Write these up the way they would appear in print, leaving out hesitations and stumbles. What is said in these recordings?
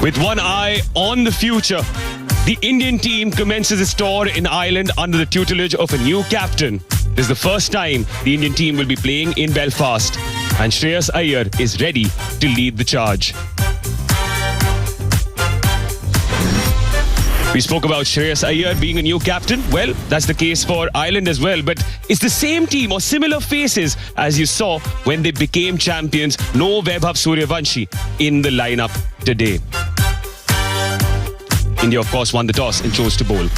With one eye on the future, the Indian team commences its tour in Ireland under the tutelage of a new captain. This is the first time the Indian team will be playing in Belfast, and Shreyas Iyer is ready to lead the charge. We spoke about Shreyas Iyer being a new captain. Well, that's the case for Ireland as well. But it's the same team or similar faces as you saw when they became champions. No Vaibhav Suryavanshi in the lineup today. India, of course, won the toss and chose to bowl.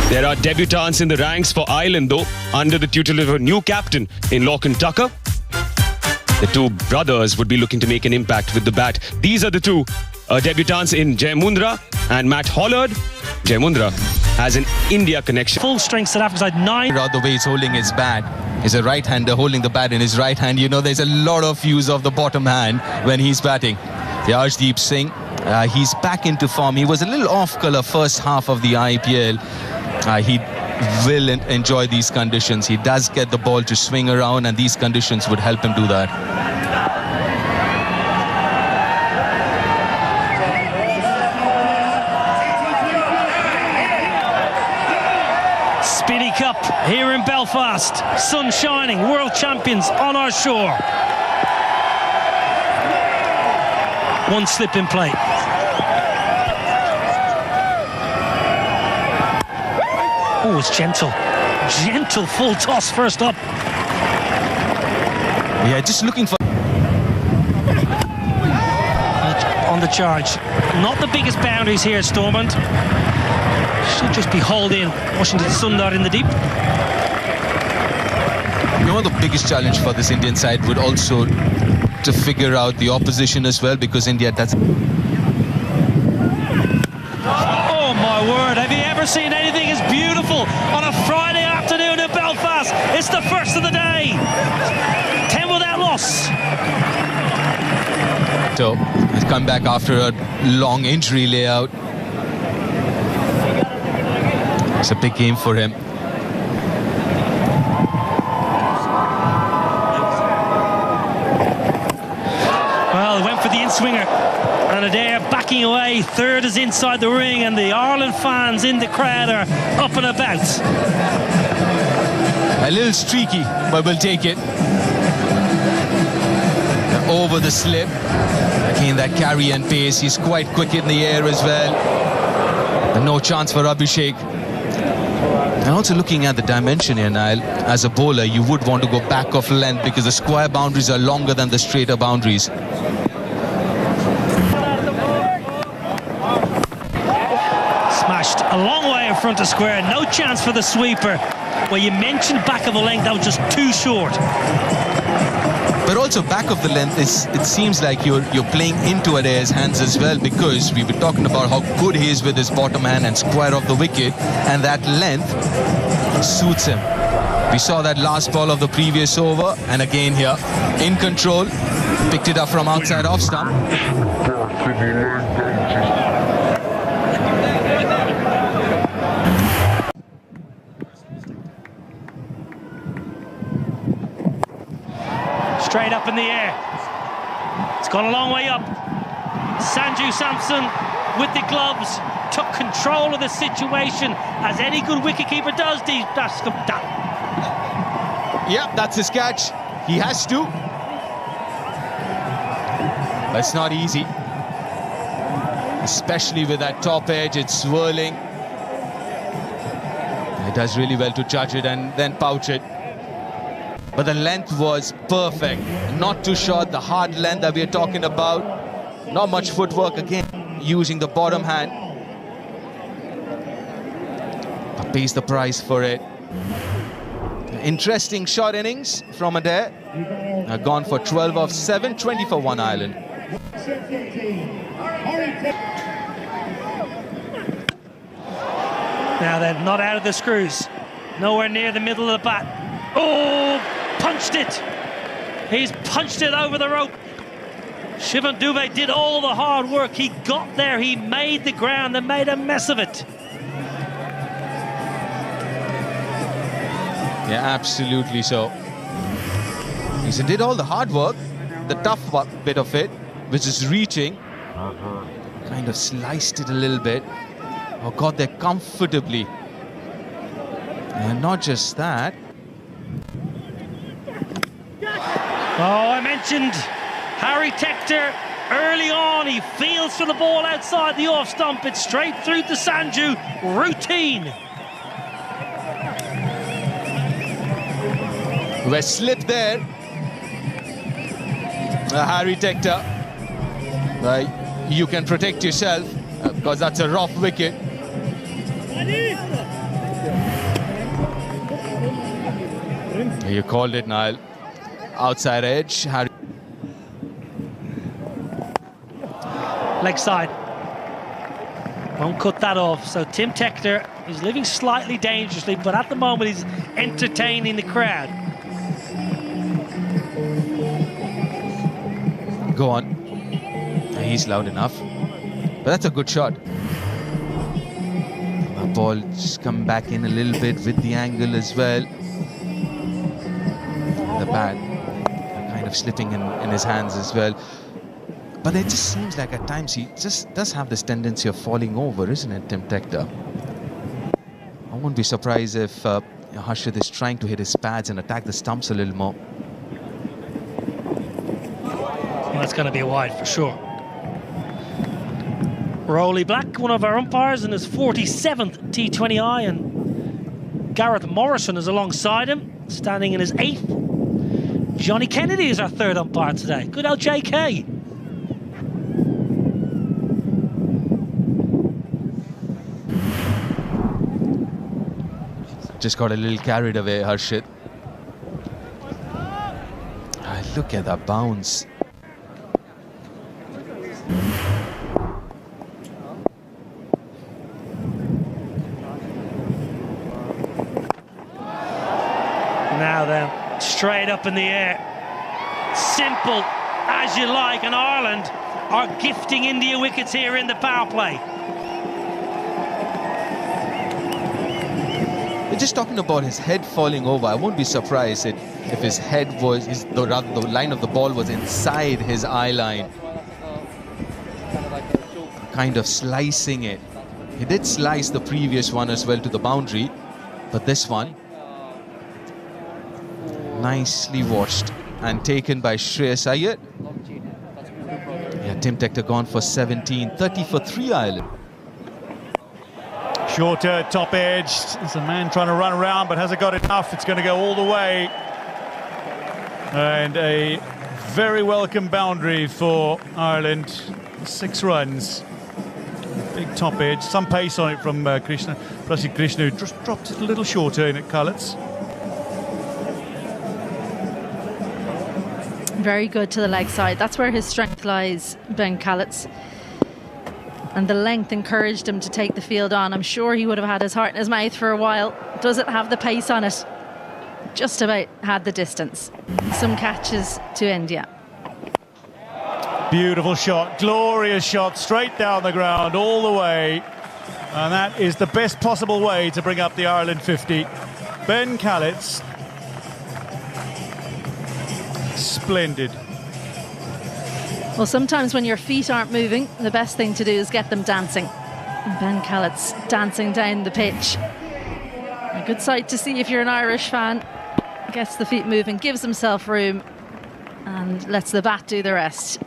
There are debutants in the ranks for Ireland, though, under the tutelage of a new captain in Lachlan Tucker. The two brothers would be looking to make an impact with the bat. These are the two debutants in Jay Mundra and Matt Hollard. Jay Mundra has an India connection. Full strength South Africa side 9. The way he's holding his bat. He's a right-hander holding the bat in his right hand. You know, there's a lot of use of the bottom hand when he's batting. Arshdeep Singh, he's back into form. He was a little off-colour first half of the IPL. He will enjoy these conditions. He does get the ball to swing around, and these conditions would help him do that. Speedy Cup here in Belfast. Sun shining, world champions on our shore. One slip in play. Oh, it's gentle. Gentle full toss first up. Yeah, just looking for... On the charge. Not the biggest boundaries here, Stormont. Should just be hauled in. Washington Sundar in the deep. You know, the biggest challenge for this Indian side would also to figure out the opposition as well, because India does... Oh my word, have you ever seen anything as beautiful on a Friday afternoon in Belfast? It's the first of the day. 10 without loss. So he's come back after a long injury layout. It's a big game for him. Well, he went for the in-swinger. And Adair backing away. Third is inside the ring, and the Ireland fans in the crowd are up and about. A little streaky, but we'll take it. Over the slip. Again, that carry and pace. He's quite quick in the air as well. And no chance for Abhishek. And also looking at the dimension here, Niall, as a bowler, you would want to go back of length because the square boundaries are longer than the straighter boundaries. Smashed a long way in front of square. No chance for the sweeper. Well, you mentioned back of the length, that was just too short. But also back of the length, it seems like you're playing into Adair's hands as well, because we were talking about how good he is with his bottom hand and square of the wicket, and that length suits him. We saw that last ball of the previous over, and again here, in control, picked it up from outside off stump. Straight up in the air. It's gone a long way up. Sanju Samson with the gloves took control of the situation, as any good wicketkeeper does. Yep, that's his catch. He has to. That's not easy. Especially with that top edge, it's swirling. He does really well to judge it and then pouch it. But the length was perfect. Not too short, the hard length that we're talking about. Not much footwork again, using the bottom hand. But pays the price for it. Interesting shot innings from Adair. Gone for 12 of 7, 20 for 1 Ireland. Now they're not out of the screws. Nowhere near the middle of the bat. Oh, punched it. He's punched it over the rope. Shivan Dubé did all the hard work. He got there, he made the ground and made a mess of it. Yeah, absolutely so. He did all the hard work, the tough bit of it, which is reaching. Kind of sliced it a little bit. Oh, got there comfortably. And not just that. Oh, I mentioned Harry Tector early on. He feels for the ball outside the off stump. It's straight through to Sanju. Routine. We're slipped there. Harry Tector. You can protect yourself because that's a rough wicket. You called it, Niall. Outside edge. Harry. Leg side. Won't cut that off. So Tim Tector is living slightly dangerously, but at the moment he's entertaining the crowd. Go on. He's loud enough. But that's a good shot. The ball just come back in a little bit with the angle as well. The bat kind of slipping in his hands as well. But it just seems like at times he just does have this tendency of falling over, isn't it, Tim Tector? I won't be surprised if Harshit is trying to hit his pads and attack the stumps a little more. Well, that's going to be a wide for sure. Rowley Black, one of our umpires, in his 47th T20I, and Gareth Morrison is alongside him, standing in his 8th. Johnny Kennedy is our third umpire today. Good old JK. Just got a little carried away, Harshit. Look at that bounce. Now then, straight up in the air. Simple as you like, and Ireland are gifting India wickets here in the power play. We're just talking about his head falling over. I won't be surprised if his head was, the line of the ball was inside his eye line. Kind of slicing it. He did slice the previous one as well to the boundary, but this one, nicely watched and taken by Shreyas Iyer. Yeah, Tim Tector gone for 17, 30 for 3 Ireland. Shorter top edge. There's a man trying to run around, but hasn't got enough. It's going to go all the way. And a very welcome boundary for Ireland. 6 runs. Big top edge. Some pace on it from Krishna. Plus Krishna just dropped it a little shorter in at Cullets. Very good to the leg side. That's where his strength lies, Ben Callets. And the length encouraged him to take the field on. I'm sure he would have had his heart in his mouth for a while. Does it have the pace on it? Just about had the distance. Some catches to India. Beautiful shot, glorious shot, straight down the ground, all the way. And that is the best possible way to bring up the Ireland 50. Ben Callets. Splendid. Well, sometimes when your feet aren't moving, the best thing to do is get them dancing. And Ben Callets dancing down the pitch. A good sight to see if you're an Irish fan. Gets the feet moving, gives himself room, and lets the bat do the rest.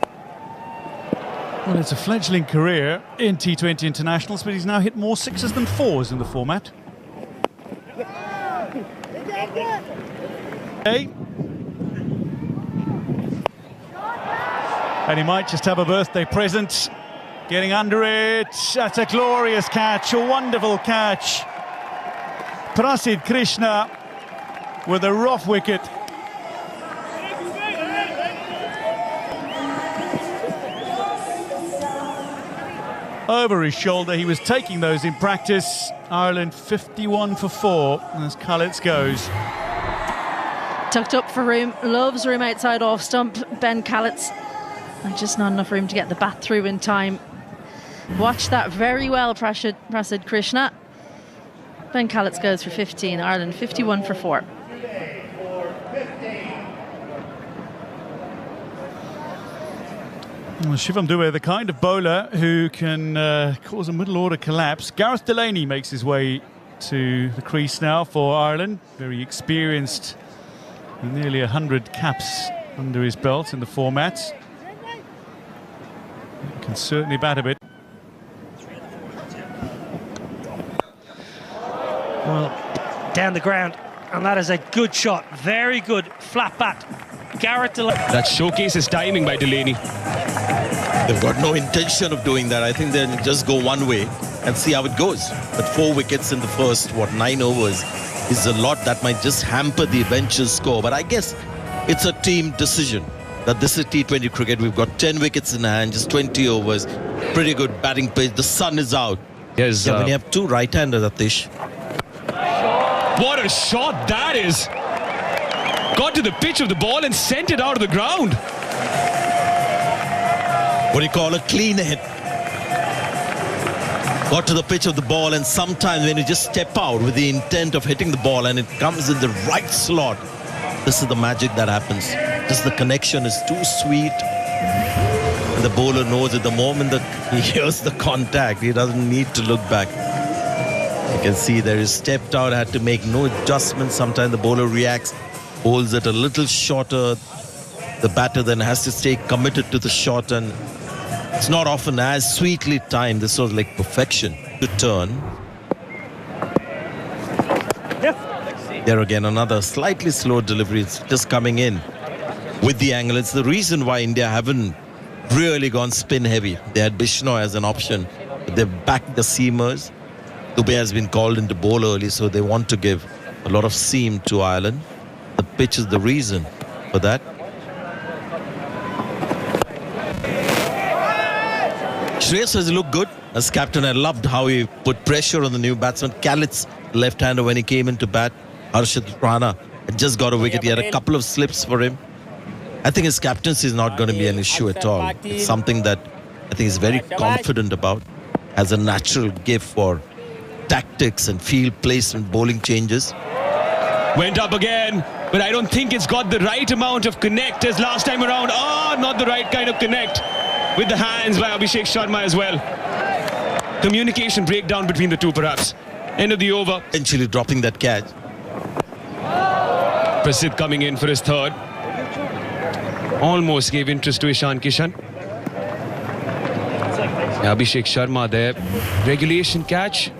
Well, it's a fledgling career in T20 internationals, but he's now hit more 6s than 4s in the format. Okay. And he might just have a birthday present. Getting under it. That's a glorious catch, a wonderful catch. Prasid Krishna with a rough wicket. Over his shoulder, he was taking those in practice. Ireland 51 for 4 as Callets goes. Tucked up for room, loves room outside off stump, Ben Callets. And just not enough room to get the bat through in time. Watch that very well, Prasid Krishna. Ben Callets goes for 15, Ireland 51 for 4. Shivam Dube, the kind of bowler who can cause a middle order collapse. Gareth Delaney makes his way to the crease now for Ireland. Very experienced, nearly 100 caps under his belt in the format. Can certainly bat a bit. Well, down the ground, and that is a good shot. Very good flat bat. Gareth Delaney. That showcases timing by Delaney. They've got no intention of doing that. I think they'll just go one way and see how it goes. But 4 wickets in the first, 9 overs is a lot that might just hamper the eventual score. But I guess it's a team decision that this is T20 cricket. We've got 10 wickets in hand, just 20 overs. Pretty good batting pitch. The sun is out. Yes, when you have two right-handers, Atish. What a shot that is! Got to the pitch of the ball and sent it out of the ground. What do you call a clean hit? Got to the pitch of the ball, and sometimes when you just step out with the intent of hitting the ball and it comes in the right slot, this is the magic that happens. Just the connection is too sweet. And the bowler knows at the moment that he hears the contact, he doesn't need to look back. You can see there is stepped out, had to make no adjustments. Sometimes the bowler reacts, holds it a little shorter. The batter then has to stay committed to the shot, and it's not often as sweetly timed. This was like perfection to turn. There again, another slightly slow delivery. It's just coming in with the angle. It's the reason why India haven't really gone spin heavy. They had Bishnoi as an option, but they've backed the seamers. Dube has been called into bowl early, so they want to give a lot of seam to Ireland. The pitch is the reason for that. Shreyas has looked good as captain. I loved how he put pressure on the new batsman. Kalit's left-hander when he came into bat. Harshit Rana had just got a wicket. He had a couple of slips for him. I think his captaincy is not going to be an issue at all. It's something that I think he's very confident about. Has a natural gift for tactics and field placement, bowling changes. Went up again, but I don't think it's got the right amount of connect as last time around. Oh, not the right kind of connect with the hands by Abhishek Sharma as well. Communication breakdown between the two, perhaps. End of the over. Eventually dropping that catch. Prasidh coming in for his third. Almost gave interest to Ishan Kishan. Abhishek Sharma there. Regulation catch.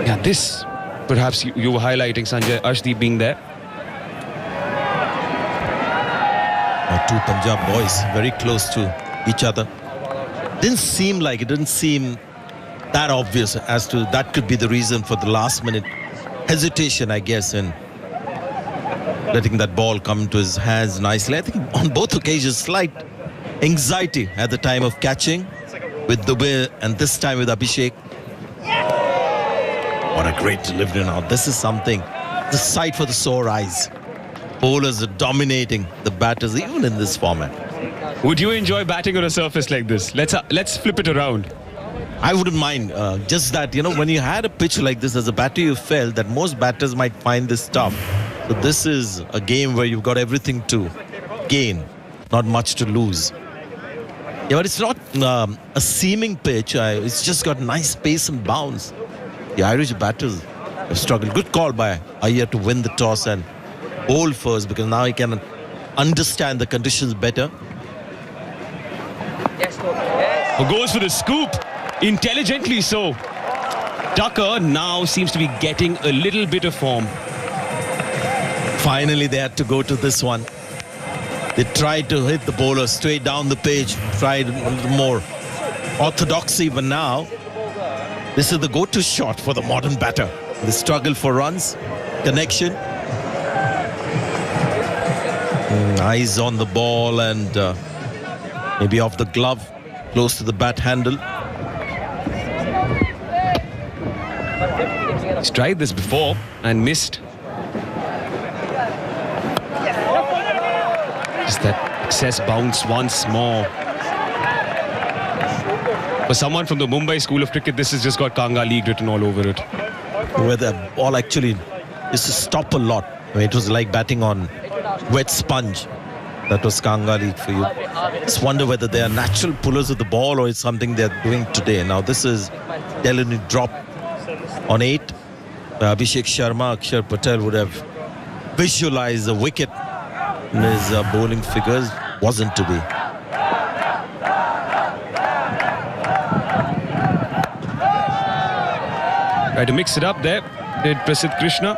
Yeah, this perhaps you were highlighting, Sanjay, Arshdeep being there. Two Punjab boys very close to each other. Didn't seem that obvious as to that could be the reason for the last minute hesitation, I guess, and letting that ball come into his hands nicely. I think on both occasions slight anxiety at the time of catching with Dube and this time with Abhishek. What a great delivery now. This is something, the sight for the sore eyes. Bowlers are dominating the batters even in this format. Would you enjoy batting on a surface like this? Let's flip it around. I wouldn't mind. Just that, when you had a pitch like this as a batter, you felt that most batters might find this tough. So this is a game where you've got everything to gain, not much to lose. Yeah, but it's not a seaming pitch. It's just got nice pace and bounce. The Irish batters have struggled. Good call by Iyer to win the toss and bowl first, because now he can understand the conditions better. Goes for the scoop. Intelligently so. Tucker now seems to be getting a little bit of form. Finally, they had to go to this one. They tried to hit the bowler straight down the page, tried a little more orthodoxy, but now this is the go-to shot for the modern batter. The struggle for runs, connection. Eyes on the ball and maybe off the glove, close to the bat handle. He's tried this before and missed. Just that excess bounce once more. For someone from the Mumbai School of Cricket, this has just got Kanga League written all over it. Where the ball actually used to stop a lot. I mean, it was like batting on wet sponge. That was Kangali for you. Just wonder whether they are natural pullers of the ball or it's something they're doing today. Now this is Delany drop on 8. Abhishek Sharma, Akshar Patel would have visualized the wicket in his bowling figures. Wasn't to be. Tried to mix it up there, did Prasidh Krishna.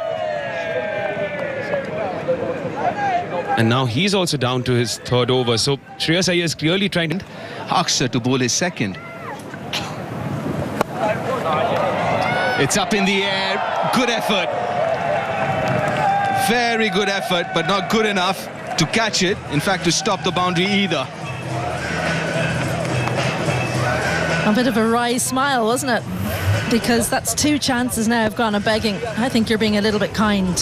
And now he's also down to his 3rd over. So Shreyas Iyer is clearly trying to... Akshar to bowl his 2nd. It's up in the air. Good effort. Very good effort, but not good enough to catch it. In fact, to stop the boundary either. A bit of a wry smile, wasn't it? Because that's 2 chances now have gone a begging. I think you're being a little bit kind,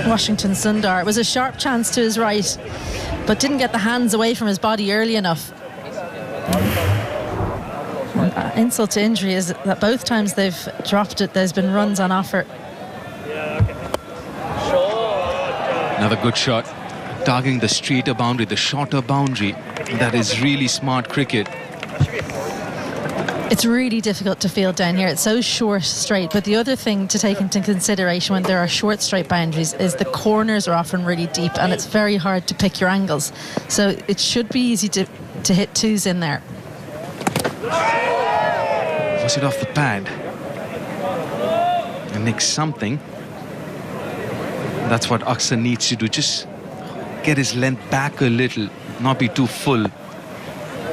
Washington Sundar. It was a sharp chance to his right, but didn't get the hands away from his body early enough. Insult to injury is that both times they've dropped it, there's been runs on offer. Another good shot, targeting the straighter boundary, the shorter boundary. That is really smart cricket. It's really difficult to field down here. It's so short straight. But the other thing to take into consideration when there are short straight boundaries is the corners are often really deep and it's very hard to pick your angles. So it should be easy to hit 2s in there. Was it off the pad? And nick something. That's what Akshar needs to do. Just get his length back a little, not be too full.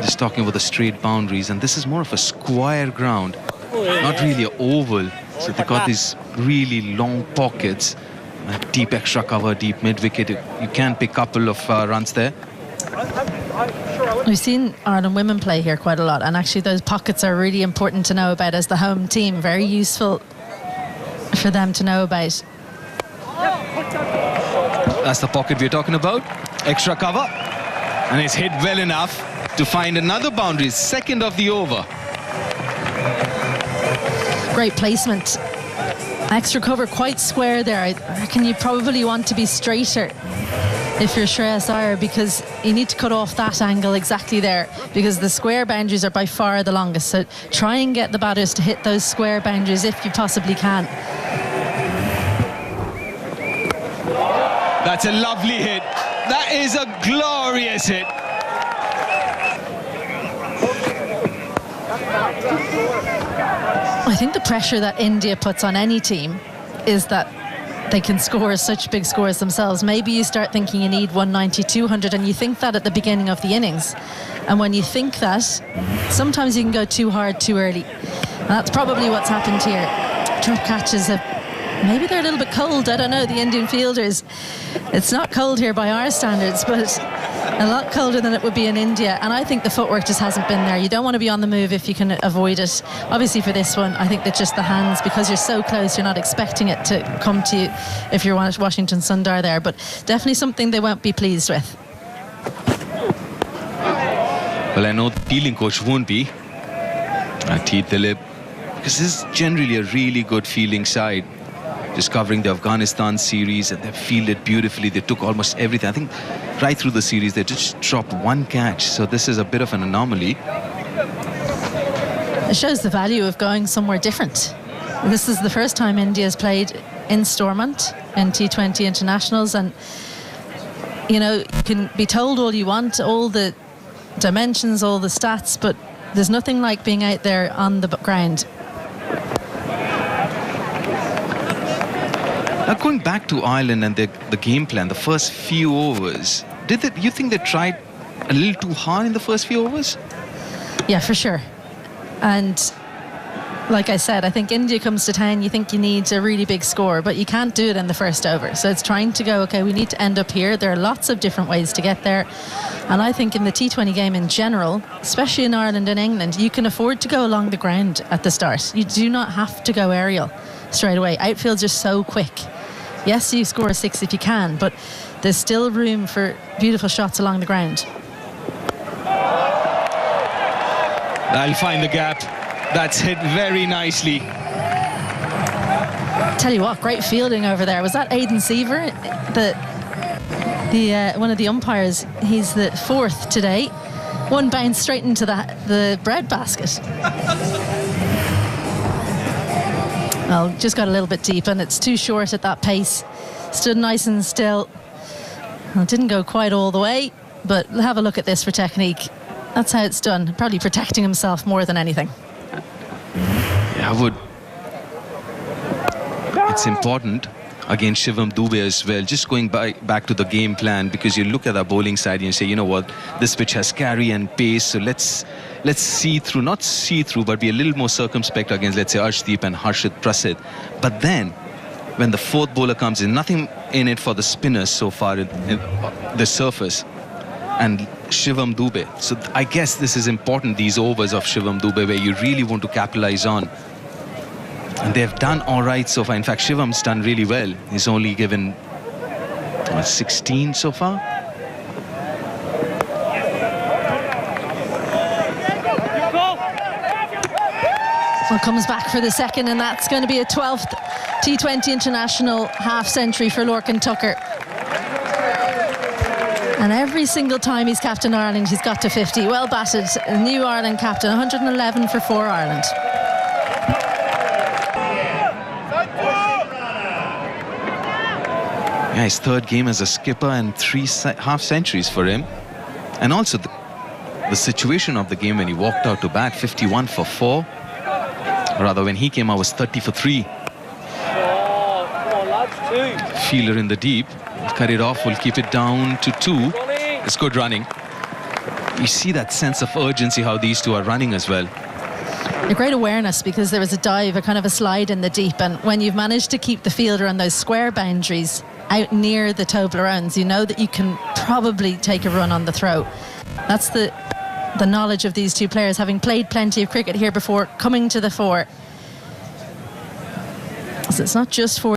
Just talking about the straight boundaries, and this is more of a square ground, not really an oval. So they got these really long pockets, deep extra cover, deep mid-wicket. You can pick a couple of runs there. We've seen Ireland women play here quite a lot, and actually those pockets are really important to know about as the home team. Very useful for them to know about. That's the pocket we're talking about. Extra cover, and it's hit well enough to find another boundary, 2nd of the over. Great placement. Extra cover, quite square there. I reckon you probably want to be straighter if you're Shreyas Iyer, because you need to cut off that angle exactly there, because the square boundaries are by far the longest. So try and get the batters to hit those square boundaries if you possibly can. That's a lovely hit. That is a glorious hit. I think the pressure that India puts on any team is that they can score such big scores themselves. Maybe you start thinking you need 190, 200, and you think that at the beginning of the innings. And when you think that, sometimes you can go too hard too early. And that's probably what's happened here. Drop catches have... Maybe they're a little bit cold, I don't know, the Indian fielders. It's not cold here by our standards, but a lot colder than it would be in India. And I think the footwork just hasn't been there. You don't want to be on the move if you can avoid it. Obviously for this one, I think that just the hands, because you're so close, you're not expecting it to come to you if you're Washington Sundar there. But definitely something they won't be pleased with. Well, I know the fielding coach won't be. T. Dilip, because this is generally a really good fielding side. Just covering the Afghanistan series, and they fielded beautifully. They took almost everything. I think right through the series, they just dropped 1 catch. So this is a bit of an anomaly. It shows the value of going somewhere different. This is the first time India's played in Stormont in T20 internationals, and you know, you can be told all you want, all the dimensions, all the stats, but there's nothing like being out there on the ground. Now, going back to Ireland and the game plan, the first few overs, you think they tried a little too hard in the first few overs? Yeah, for sure. And like I said, I think India comes to town, you think you need a really big score, but you can't do it in the first over. So it's trying to go, okay, we need to end up here. There are lots of different ways to get there. And I think in the T20 game in general, especially in Ireland and England, you can afford to go along the ground at the start. You do not have to go aerial straight away. Outfields are so quick. Yes, you score a 6 if you can, but there's still room for beautiful shots along the ground. I'll find the gap. That's hit very nicely. Tell you what, great fielding over there. Was that Aidan Seaver, the one of the umpires. He's the fourth today. One bounced straight into the bread basket. Well, just got a little bit deep, and it's too short at that pace. Stood nice and still. Well, it didn't go quite all the way, but have a look at this for technique. That's how it's done. Probably protecting himself more than anything. Yeah, I would. It's important against Shivam Dubey as well. Just going back to the game plan, because you look at the bowling side and you say, you know what, this pitch has carry and pace, so let's see through, not see through, but be a little more circumspect against, let's say, Arshdeep and Harshit Prasid. But then, when the fourth bowler comes in, nothing in it for the spinners so far in the surface, and Shivam Dubey. So I guess this is important, these overs of Shivam Dubey, where you really want to capitalize on. And they've done all right so far. In fact, Shivam's done really well. He's only given 16 so far. Well, comes back for the second, and that's going to be a 12th T20 international half-century for Lorcan Tucker. And every single time he's captain Ireland, he's got to 50. Well batted, a new Ireland captain, 111 for Ireland. Yeah, his third game as a skipper and 3 half-centuries for him. And also the situation of the game when he walked out to bat, 51 for 4. Rather, when he came out, was 30 for 3. Come on, lads, 2. Fielder in the deep. Cut it off, will keep it down to 2. It's good running. You see that sense of urgency, how these two are running as well. A great awareness, because there was a dive, a kind of a slide in the deep, and when you've managed to keep the fielder on those square boundaries out near the Toblerones, you know that you can probably take a run on the throw. That's the knowledge of these two players, having played plenty of cricket here before, coming to the fore. So it's not just for